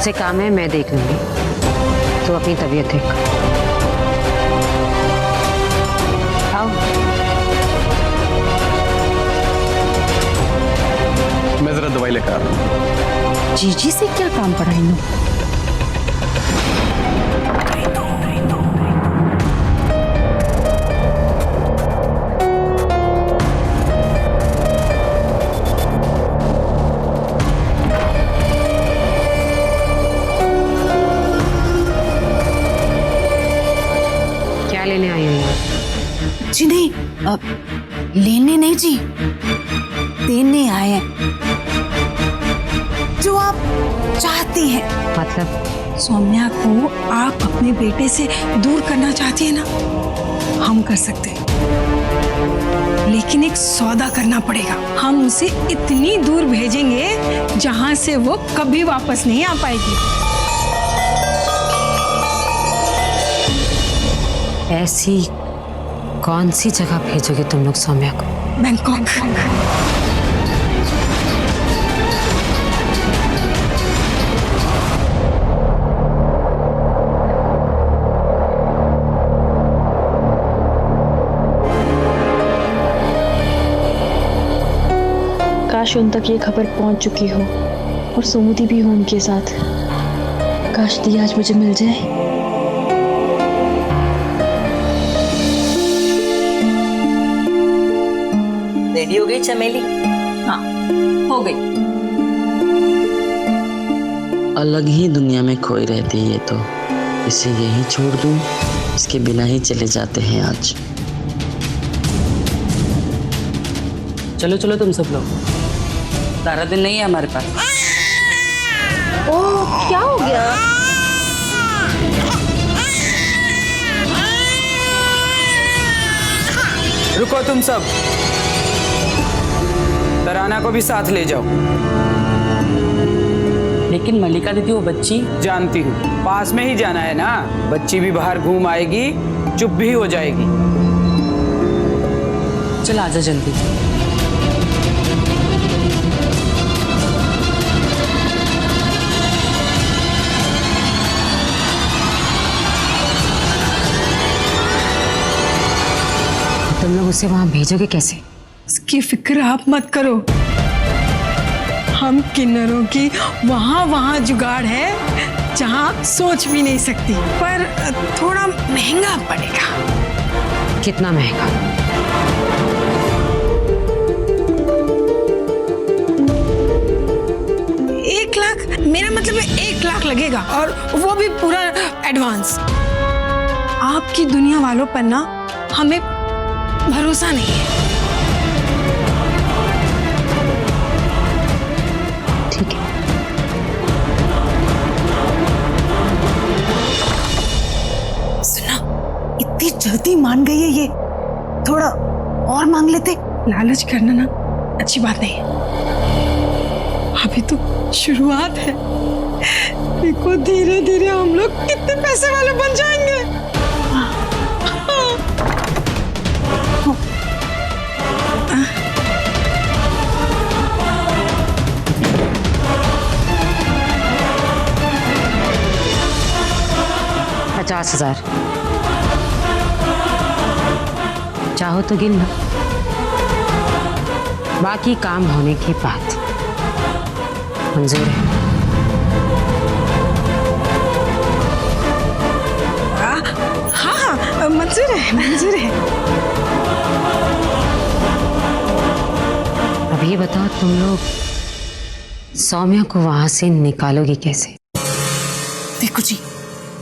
मुझसे काम है, मैं देख लूंगी। तो अपनी तबीयत देख। आओ। मैं जरा दवाई लेकर आ रहा हूँ। जीजी से क्या काम पड़ा इन्होंने? क्या लेने आई हुई है? जी नहीं, लेने नहीं जी, देने आए हैं। जो आप चाहती हैं। मतलब? सौम्या को आप अपने बेटे से दूर करना चाहती है ना, हम कर सकते हैं, लेकिन एक सौदा करना पड़ेगा। हम उसे इतनी दूर भेजेंगे जहां से वो कभी वापस नहीं आ पाएगी। ऐसी कौन सी जगह भेजोगे तुम लोग सौम्या को? बैंकॉक। काश उन तक ये खबर पहुंच चुकी हो और सुमुदी भी हो उनके साथ। काश दी आज मुझे मिल जाए। रेडी हो गई चमेली? हाँ, हो गई। अलग ही दुनिया में खोई रहती है ये तो। इसे यहीं छोड़ दूं, इसके बिना ही चले जाते हैं आज। चलो चलो तुम सब लोग, सारा दिन नहीं है हमारे पास। ओह, क्या हो गया? रुको तुम सब, तराना को भी साथ ले जाओ। लेकिन मल्लिका दीदी वो बच्ची। जानती हूँ, पास में ही जाना है ना। बच्ची भी बाहर घूम आएगी, चुप भी हो जाएगी। चल आजा जल्दी। तुम लोग उसे वहां भेजोगे कैसे? इसकी फिक्र आप मत करो, हम किन्नरों की वहाँ जुगाड़ है जहाँ आप सोच भी नहीं सकती। पर थोड़ा महंगा पड़ेगा। कितना महंगा? एक लाख, मेरा मतलब है 1 लाख लगेगा, और वो भी पूरा एडवांस। आपकी दुनिया वालों पर ना हमें भरोसा नहीं है। ठीक है। सुना, इतनी जल्दी मान गई है ये, थोड़ा और मांग लेते। लालच करना ना अच्छी बात नहीं है, अभी तो शुरुआत है। देखो धीरे धीरे हम लोग कितने पैसे वाले बन जाएंगे। $50,000 चाहो तो गिन लो, बाकी काम होने के बाद। मंजूर है? हाँ, मंजूर है, मंजूर है। अब ये बताओ, तुम लोग सौम्या को वहां से निकालोगी कैसे? देखो जी,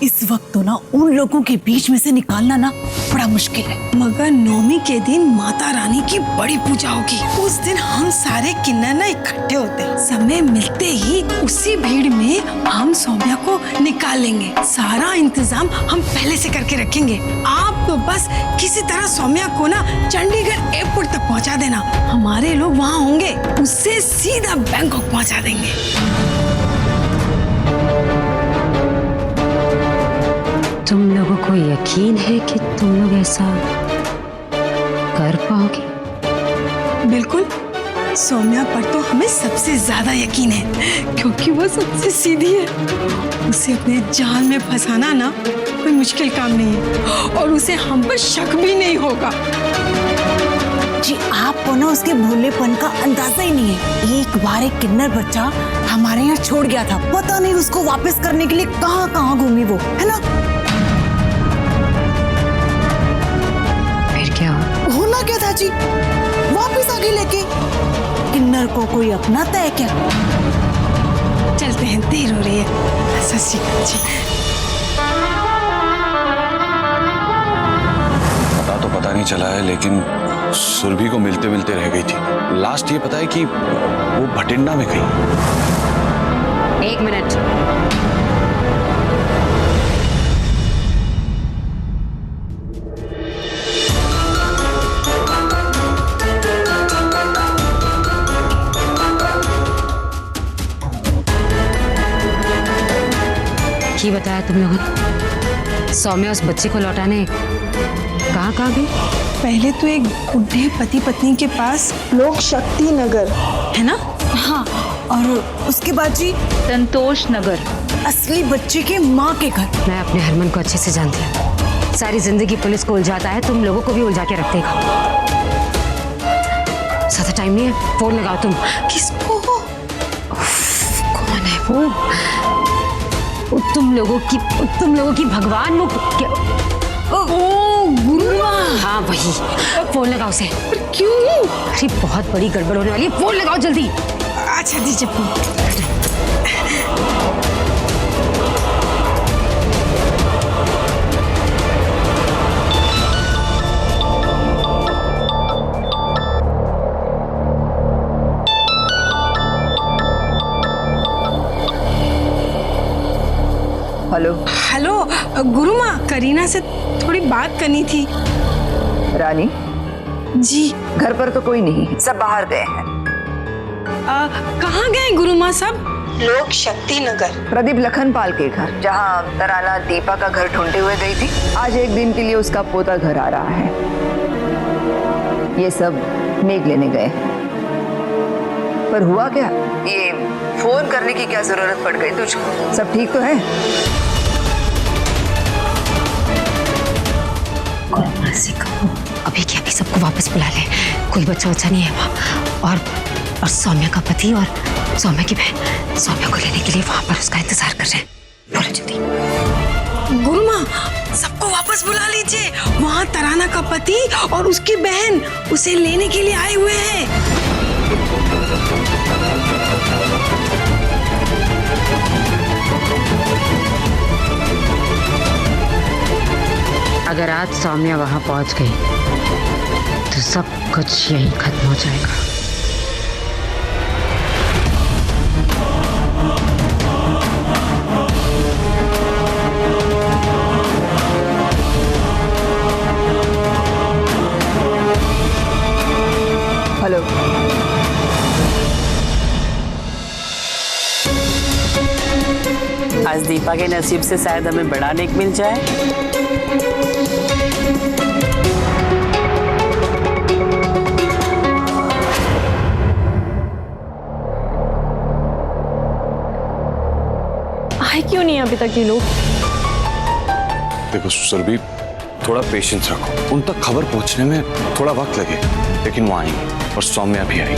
इस वक्त तो ना उन लोगों के बीच में से निकालना ना बड़ा मुश्किल है, मगर नौमी के दिन माता रानी की बड़ी पूजा होगी। उस दिन हम सारे किन्नर ना इकट्ठे होते हैं। समय मिलते ही उसी भीड़ में हम सौम्या को निकाल लेंगे। सारा इंतजाम हम पहले से करके रखेंगे। आप तो बस किसी तरह सौम्या को ना चंडीगढ़ एयरपोर्ट तक पहुंचा देना। हमारे लोग वहाँ होंगे, उससे सीधा बैंकॉक पहुंचा देंगे। तुम लोगों को यकीन है कि तुम लोग ऐसा कर पाओगे? बिल्कुल, सौम्या पर तो हमें सबसे ज्यादा यकीन है, क्योंकि वो सबसे सीधी है। उसे अपने जाल में फंसाना ना कोई मुश्किल काम नहीं है, और उसे हम पर शक भी नहीं होगा। जी आपको ना उसके भोलेपन का अंदाजा ही नहीं है। एक बार एक किन्नर बच्चा हमारे यहाँ छोड़ गया था, पता नहीं उसको वापस करने के लिए कहाँ कहाँ घूमी वो, है ना? फिर क्या हुआ? होना क्या था जी, वापस आगे लेके। किन्नर को कोई अपनाता है क्या? चलते हैं, देर हो रही है। सत श्री अकाल जी। पता नहीं चला है, लेकिन सुरभि को मिलते मिलते रह गई थी। लास्ट ये पता है कि वो भटिंडा में गई। 1 मिनट। की बताया तुम लोगों ने? सौम्या उस बच्चे को लौटाने कहाँ गई? पहले तो एक बुढ़े पति पत्नी के पास, लोक शक्ति नगर, है ना? हाँ, और उसके बाद जी संतोष नगर, असली बच्चे के माँ के घर। मैं अपने हरमन को अच्छे से जानती हूँ। सारी जिंदगी पुलिस को उलझाता है, तुम लोगों को भी उलझा के रख देगा। ज्यादा टाइम नहीं है, फोन लगाओ तुम। किसको? कौन है वो? तुम लोगों की भगवान वो गुरुमा। हाँ वही, फोन लगाओ उसे। क्यों? अरे बहुत बड़ी गड़बड़ होने वाली है, फोन लगाओ जल्दी। अच्छा दीजिए फोन। हेलो हेलो गुरुमा, करीना से थोड़ी बात करनी थी। रानी जी। घर पर तो कोई नहीं, सब बाहर गए हैं। कहाँ गए गुरुमा सब? लोक शक्ति नगर, प्रदीप लखनपाल के घर, जहाँ तराना दीपा का घर ढूंढते हुए गई थी। आज एक दिन के लिए उसका पोता घर आ रहा है। ये सब मेघ लेने गए हैं। पर हुआ क्या? ये फोन करने की क्या जरूरत पड़ गई तुझको? सब ठीक तो है? अभी के अभी सबको वापस बुला ले, कोई बच्चा नहीं है वहाँ। और सौम्या का पति और सौम्या की बहन सौम्या को लेने के लिए वहाँ पर उसका इंतजार कर रहे हैं। बोलो जल्दी। गुरुमा, सबको वापस बुला लीजिए। वहाँ तराना का पति और उसकी बहन उसे लेने के लिए आए हुए हैं। अगर आज सौम्या वहां पहुंच गई तो सब कुछ यहीं खत्म हो जाएगा। हेलो, आज दीपा के नसीब से शायद हमें बड़ा नेक मिल जाए। आए क्यों नहीं अभी तक ये लोग? देखो सुरभि, थोड़ा पेशेंस रखो। उन तक खबर पहुंचने में थोड़ा वक्त लगे, लेकिन वो आएंगे और सौम्या भी आएगी।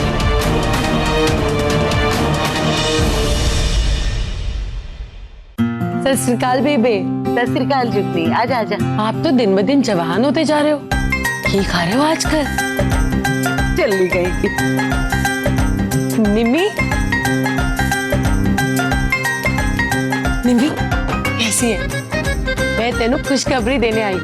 सत श्री अकाल बेबे। सत श्री अकाल जुगनी, आजा आजा। आप तो दिन ब दिन जवान होते जा रहे हो। क्या खा रहे हो आजकल? चली गई निम्मी। निम्मी कैसी है? मैं तेनू खुशखबरी देने आई।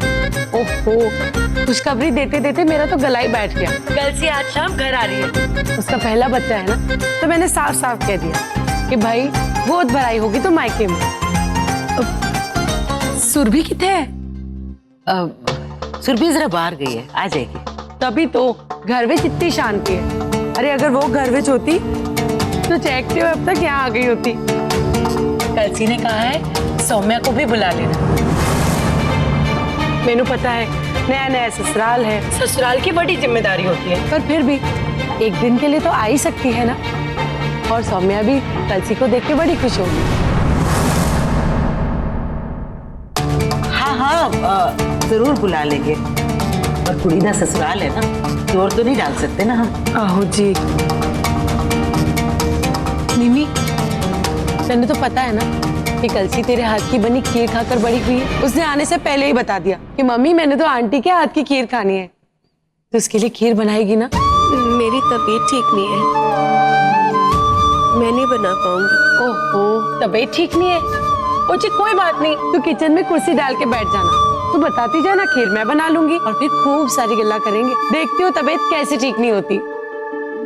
ओहो, खुशखबरी देते देते मेरा तो गला ही बैठ गया। कल से आज शाम घर आ रही है। उसका पहला बच्चा है ना, तो मैंने साफ साफ कह दिया कि भाई गोद भराई होगी तो मायके में। सुरभि किथे है? सुरभि जरा बाहर गई है, आ जाएगी। तभी तो घर में इतनी शांति है। अरे अगर वो घर में होती तो चेकते हुए अब तक यहाँ आ गई होती। कलसी ने कहा है सौम्या को भी बुला लेना। मैंने पता है नया नया ससुराल है, ससुराल की बड़ी जिम्मेदारी होती है, पर फिर भी एक दिन के लिए तो आ ही सकती है ना। और सौम्या भी कलसी को देख के बड़ी खुश होगी। हाँ हाँ जरूर बुला लेंगे। और कुड़ी दा ससुराल है ना, जोर तो नहीं डाल सकते ना हम। आहो जी। मिमी, तन्ने तो पता है ना कि कलसी तेरे हाथ की बनी खीर खाकर बड़ी हुई है। उसने आने से पहले ही बता दिया कि मम्मी मैंने तो आंटी के हाथ की खीर खानी है। तो उसके लिए खीर बनाएगी ना? मेरी तबीयत ठीक नहीं है, मैं नहीं बना पाऊंगी। ओहो, तबीयत ठीक नहीं है? ओ जी कोई बात नहीं, तू किचन में कुर्सी डाल के बैठ जाना, तू बताती जाना, खीर मैं बना लूंगी और फिर खूब सारी गल्ला करेंगे। देखती हो तबीयत कैसे ठीक नहीं होती।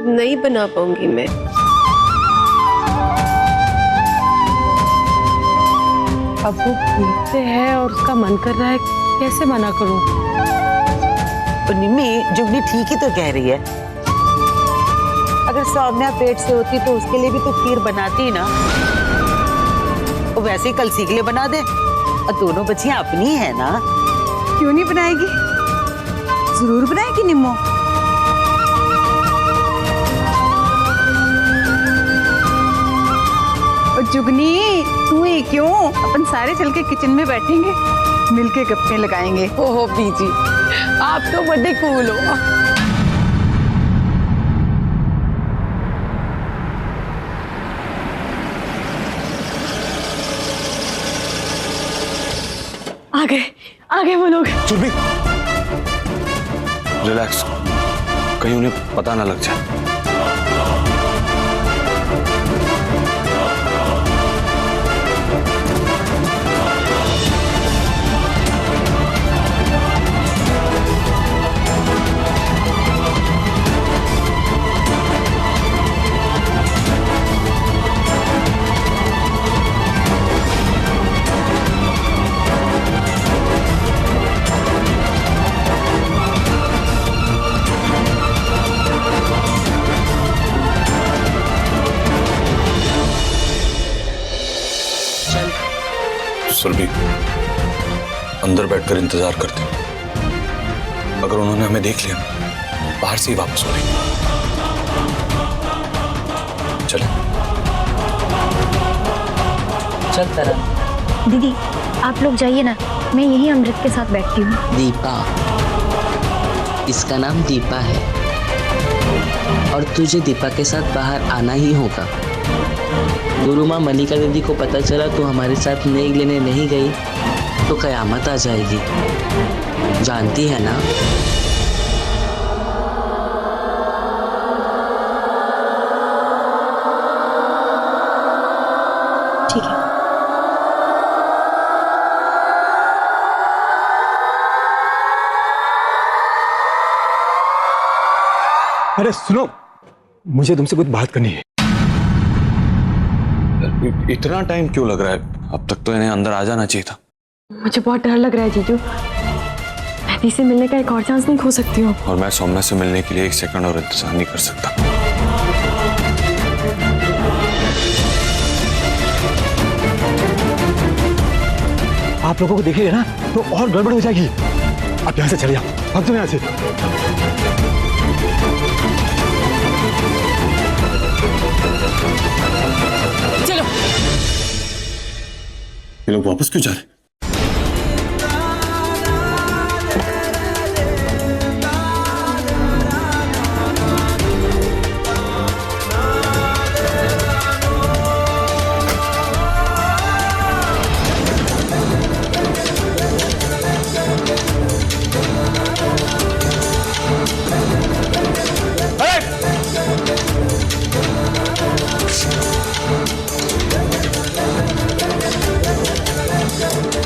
नहीं बना पाऊंगी मैं। अब वो भूख से है और उसका मन कर रहा है, कैसे मना करूं? निम्मी, जुगनी ठीक ही तो कह रही है। अगर सौम्या पेट से होती तो उसके लिए भी तो खीर बनाती ना। वो वैसे ही कलसी के लिए बना दे, और दोनों बच्चियां अपनी है ना। क्यों नहीं बनाएगी? जरूर बनाएगी निम्मो। और जुगनी, तू ही क्यों, अपन सारे चल के किचन में बैठेंगे, मिलके गप्पे लगाएंगे। ओहो बीजी, आप तो बड़े कूल हो। आगे वो लोग। सुरभि, रिलैक्स, कहीं उन्हें पता ना लग जाए। सुरभि, अंदर बैठकर इंतजार करते, अगर उन्होंने हमें देख लिया बाहर से ही वापस हो लेंगे। चले चल तरह। दीदी आप लोग जाइए ना, मैं यही अमृत के साथ बैठती हूँ। दीपा, इसका नाम दीपा है और तुझे दीपा के साथ बाहर आना ही होगा। गुरु माँ मलिका दीदी को पता चला तो हमारे साथ नेक लेने नहीं गई तो कयामत आ जाएगी, जानती है ना। ठीक है। अरे सुनो, मुझे तुमसे कुछ बात करनी है। इतना टाइम क्यों लग रहा है? अब तक तो इन्हें अंदर आ जाना चाहिए था। मुझे बहुत डर लग रहा है जीजू, मैं दी से मिलने का एक और चांस नहीं खो सकती हूँ। और मैं सौम्या से मिलने के लिए एक सेकंड और इंतजार नहीं कर सकता। आप लोगों को देखेगा ना तो और गड़बड़ हो जाएगी। आप यहाँ से चले जाओ, भाग जाओ यहाँ से। चलो। ये लोग वापस क्यों जा रहे हैं?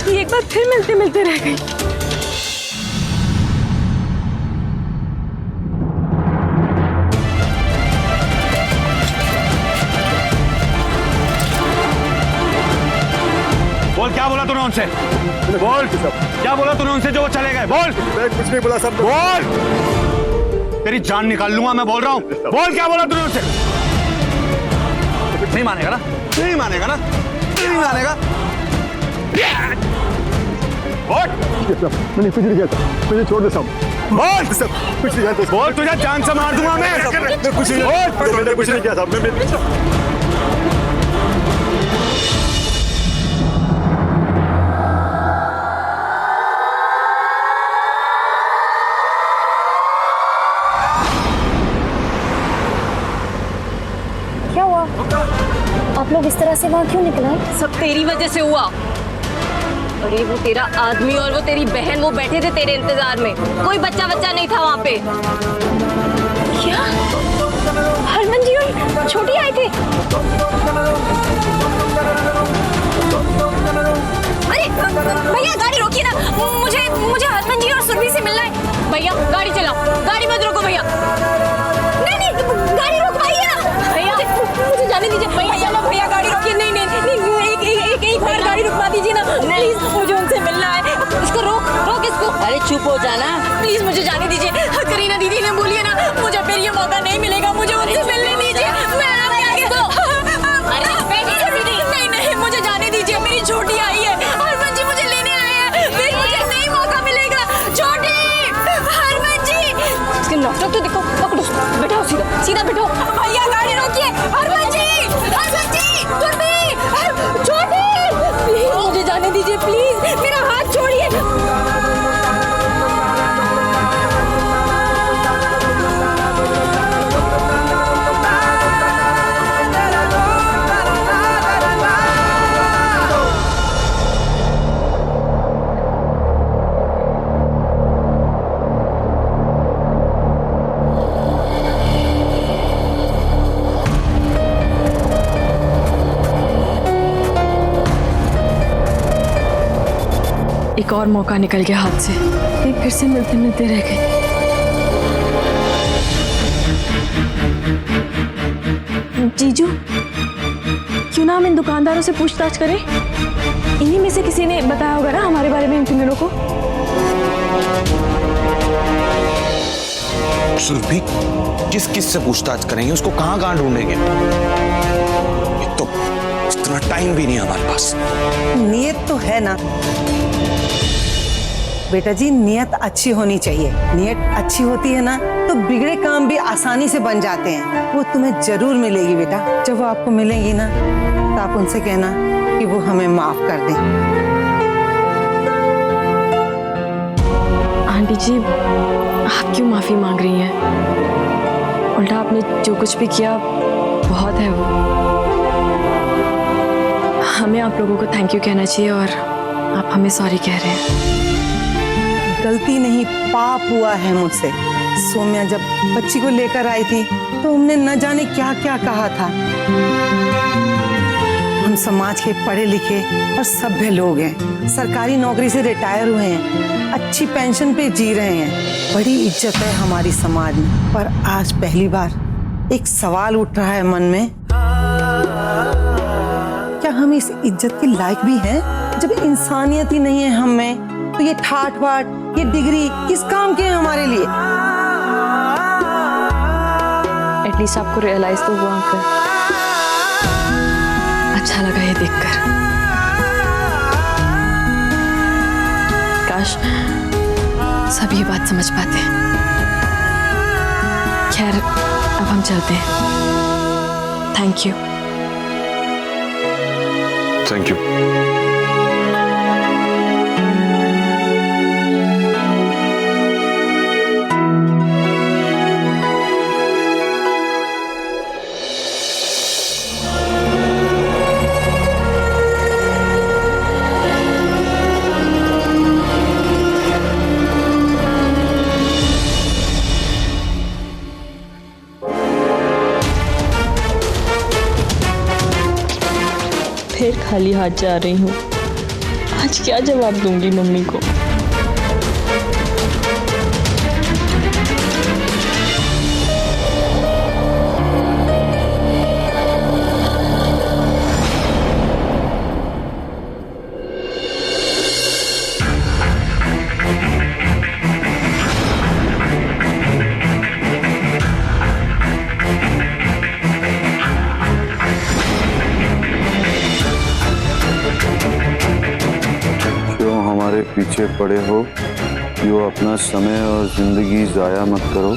ये एक बार फिर मिलते मिलते रह गई। बोल, क्या बोला तूने उनसे? बोल, क्या बोला तूने उनसे जो वो चले गए? बोल। कुछ नहीं बोला सब। बोल, तेरी जान निकाल लूंगा, मैं बोल रहा हूँ। बोल, क्या बोला तूने उनसे? नहीं मानेगा ना? नहीं मानेगा ना? नहीं मानेगा? बोल। मैंने कुछ नहीं किया था, मुझे छोड़ दे सब। बोल कुछ नहीं जानता, बोल तुझे जान से मार दूंगा मैं कुछ नहीं, मैंने कुछ नहीं किया साहब, क्या हुआ? आप लोग इस तरह से वहाँ क्यों निकला? सब तेरी वजह से हुआ। अरे वो तेरा आदमी और वो तेरी बहन वो बैठे थे तेरे इंतजार में, कोई बच्चा नहीं था वहाँ पे। क्या? हरमन जी और छोटी आए थे? अरे भैया गाड़ी रोकिए ना, मुझे हरमन जी और सुरभि से मिलना है। भैया गाड़ी चलाओ, गाड़ी मत रोको भैया। नहीं गाड़ी रोकवाइए ना भैया, मुझे जाने दीजिए भैया गाड़ी रोकिए। नहीं एक बार गाड़ी रुकवा दीजिए ना प्लीज, मुझे उनसे मिलना है। इसको रोक इसको। अरे चुप हो जाना प्लीज, मुझे जाने दीजिए। करीना दीदी ने बोलिए ना, मुझे फिर ये मौका नहीं मिलेगा, मुझे उनसे मिलने दीजिए। नहीं मुझे जाने दीजिए, मेरी छोटी आई है, हरमन जी मुझे लेने आए हैं, फिर मुझे नहीं मौका मिलेगा। छोटी हरमन जी, इसके नौटंक तो देखो, पकड़ो बैठाओ, सीधा बैठो। भैया गाड़ी रोकिए। हरमन जी छोटी प्लीज मुझे जाने दीजिए, प्लीज मेरा हाथ छोड़िए। एक और मौका निकल गया हाथ से, फिर से मिलते रह गए। जीजू, क्यों ना हम इन दुकानदारों से पूछताछ करें? इन्हीं में से किसी ने बताया होगा ना हमारे बारे में इन तीनों को। सुरभि, किस से पूछताछ करेंगे? उसको कहाँ ढूंढेंगे? एक तो इतना टाइम भी नहीं है हमारे पास। नियत तो है ना बेटा जी, नियत अच्छी होनी चाहिए। नियत अच्छी होती है ना तो बिगड़े काम भी आसानी से बन जाते हैं। वो तुम्हें जरूर मिलेगी बेटा। जब वो आपको मिलेंगी ना तो आप उनसे कहना कि वो हमें माफ कर दें। आंटी जी, आप क्यों माफी मांग रही हैं? उल्टा आपने जो कुछ भी किया बहुत है वो। हमें आप लोगों को थैंक यू कहना चाहिए और आप हमें सॉरी कह रहे हैं। गलती नहीं, पाप हुआ है मुझसे। सोम्या जब बच्ची को लेकर आई थी तो हमने न जाने क्या क्या कहा था। हम समाज के पढ़े लिखे और सभ्य लोग हैं, सरकारी नौकरी से रिटायर हुए हैं, अच्छी पेंशन पे जी रहे हैं, बड़ी इज्जत है हमारी समाज में। पर आज पहली बार एक सवाल उठ रहा है मन में, क्या हम इस इज्जत के लायक भी हैं? जब इंसानियत ही नहीं है हम में तो ये ठाट बाट, ये डिग्री किस काम के हैं हमारे लिए? एटलीस्ट आपको रियलाइज तो हुआ अंकल। अच्छा लगा ये देखकर। काश सब ये बात समझ पाते। खैर अब हम चलते हैं। Thank you. Thank you. फिर खाली हाथ जा रही हूँ। आज क्या जवाब दूंगी मम्मी को? पीछे पड़े हो कि वो अपना समय और जिंदगी जाया मत करो।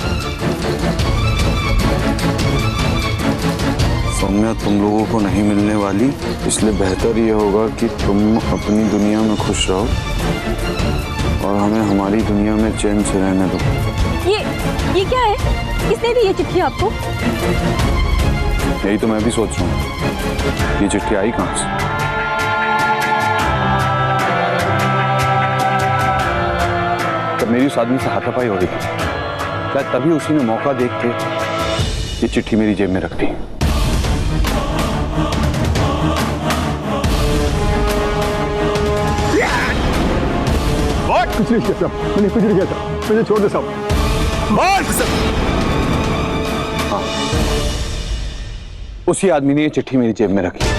सौम्या तुम लोगों को नहीं मिलने वाली, इसलिए बेहतर ये होगा कि तुम अपनी दुनिया में खुश रहो और हमें हमारी दुनिया में चैन से रहने दो। ये क्या है? किसने दी ये चिट्ठी आपको? यही तो मैं भी सोच रहा हूँ, ये चिट्ठी आई कहाँ से? तब मेरी उस आदमी से हाथापाई हो रही थी, क्या तभी उसी ने मौका देख के ये चिट्ठी मेरी जेब में रख दी? कुछ नहीं किया साहब, मैंने कुछ नहीं किया था, मुझे छोड़ दे साहब। उसी आदमी ने ये चिट्ठी मेरी जेब में रखी।